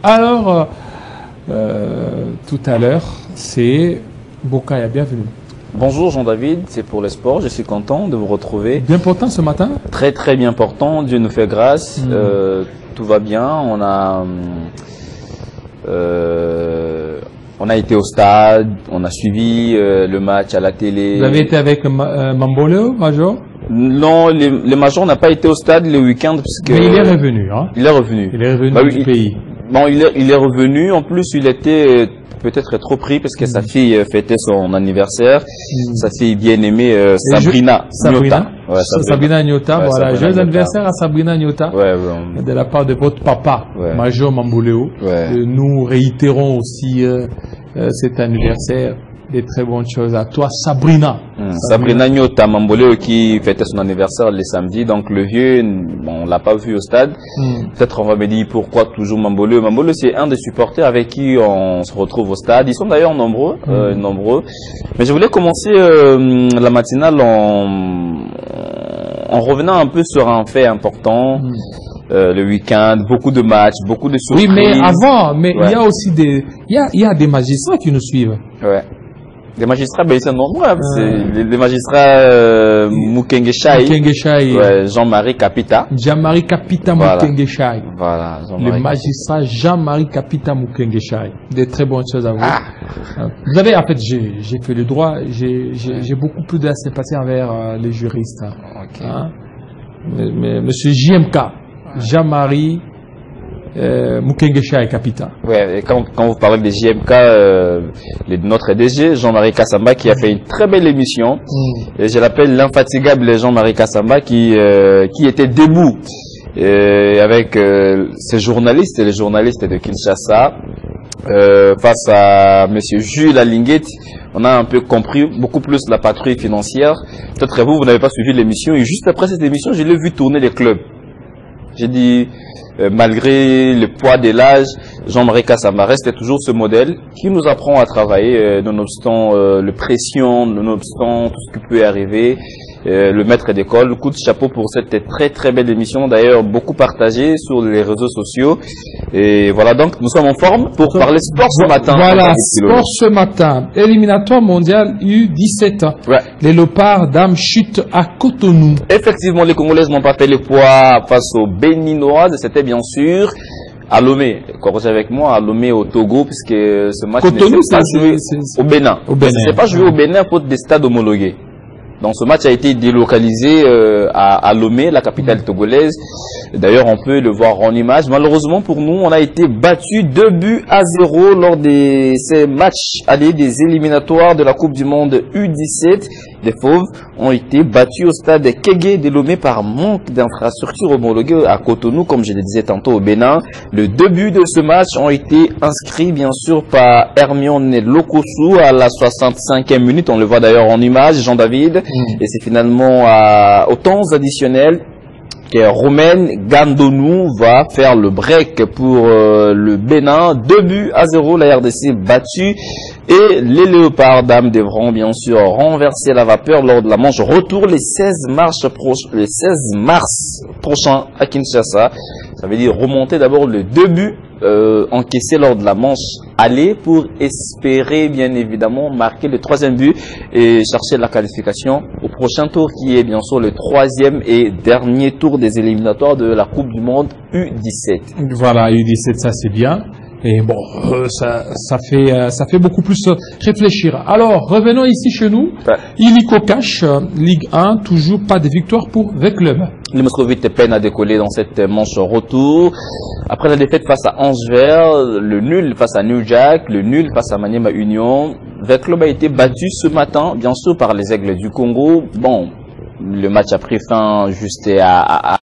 Alors, tout à l'heure, c'est Bokaya, bienvenue. Bonjour Jean-David, c'est pour le sport, je suis content de vous retrouver. Bien portant ce matin? Très très bien portant, Dieu nous fait grâce, tout va bien, on a été au stade, on a suivi le match à la télé. Vous avez été avec Mamboleo, Major? Non, le Major n'a pas été au stade le week-end puisque... Mais il est revenu, hein? Il est revenu. Il est revenu du pays. Bon, il est revenu, en plus il était peut-être trop pris parce que sa fille fêtait son anniversaire, sa fille bien-aimée Sabrina Nyota. Ouais, Sabrina Nyota, voilà. Joyeux anniversaire à Sabrina Nyota, de la part de votre papa, Major Mamboleo. Nous réitérons aussi cet anniversaire. Des très bonnes choses à toi, Sabrina. Sabrina Nyota Mamboleo qui fêtait son anniversaire le samedi. Donc le vieux, bon, on l'a pas vu au stade. Peut-être on va me dire pourquoi toujours Mamboleo. Mamboleo, c'est un des supporters avec qui on se retrouve au stade. Ils sont d'ailleurs nombreux, nombreux. Mais je voulais commencer la matinale en revenant un peu sur un fait important. Le week-end, beaucoup de matchs, beaucoup de surprises. Oui, mais avant, il y a aussi il y a des magistrats qui nous suivent. Ouais. Les magistrats, ben, ils sont nombreux. Les magistrats Mukenge Chai, Jean-Marie Kapita. Jean-Marie Kapita Mukenge Chai. Voilà. Le magistrat Jean-Marie Kapita Mukenge Chai. Des très bonnes choses à vous. Vous savez, en fait, j'ai fait le droit. J'ai beaucoup plus de sympathie envers les juristes. Monsieur JMK, Jean-Marie Mukenge Chai Kapita. Ouais, et quand vous parlez des JMK, notre DG, Jean-Marie Kassamba, qui a fait une très belle émission, et je l'appelle l'infatigable Jean-Marie Kassamba, qui était debout avec ces journalistes et les journalistes de Kinshasa, face à monsieur Jules Alinguet. On a un peu compris beaucoup plus la patrouille financière. Peut-être vous n'avez pas suivi l'émission, et juste après cette émission, je l'ai vu tourner les clubs. J'ai dit, malgré le poids de l'âge, Jean-Marie Kassamba reste toujours ce modèle qui nous apprend à travailler, nonobstant le pression, nonobstant tout ce qui peut arriver. Le maître d'école, coup de chapeau pour cette très très belle émission, d'ailleurs beaucoup partagée sur les réseaux sociaux. Et voilà, donc nous sommes en forme pour parler sport ce matin. Voilà, sport ce matin. Éliminatoire mondial U17. Les Léopards dames chutent à Cotonou. Effectivement, les Congolaises n'ont pas fait le poids face aux Béninoises. C'était bien sûr à Lomé, corrigez avec moi, à Lomé au Togo, puisque ce match ne s'est pas joué au Bénin. C'est pas joué au Bénin faute des stades homologués. Donc ce match a été délocalisé à Lomé, la capitale togolaise. D'ailleurs, on peut le voir en image. Malheureusement pour nous, on a été battu 2-0 lors de ces matchs allés des éliminatoires de la Coupe du Monde U17. Les Fauves ont été battus au stade Kégué de Lomé par manque d'infrastructures homologuées à Cotonou, comme je le disais tantôt au Bénin. Les 2 buts de ce match ont été inscrits bien sûr par Hermione Lokosu à la 65e minute. On le voit d'ailleurs en image, Jean-David. Et c'est finalement au temps additionnel que Romain Gandonou va faire le break pour le Bénin. 2-0, la RDC battue. Et les Léopards dames devront bien sûr renverser la vapeur lors de la manche retour le 16 mars prochain à Kinshasa. Ça veut dire remonter d'abord le 2 buts encaissés lors de la manche aller pour espérer bien évidemment marquer le 3e but et chercher la qualification au prochain tour qui est bien sûr le 3e et dernier tour des éliminatoires de la Coupe du Monde U17. Voilà, U17 ça c'est bien. Et bon, ça fait beaucoup plus réfléchir. Alors, revenons ici chez nous. Illico Cash, Ligue 1, toujours pas de victoire pour V Club. Les Moscovites peinent à décoller dans cette manche retour. Après la défaite face à Anvers, le nul face à New Jack, le nul face à Maniema Union, V Club a été battu ce matin, bien sûr, par les Aigles du Congo. Bon, le match a pris fin juste à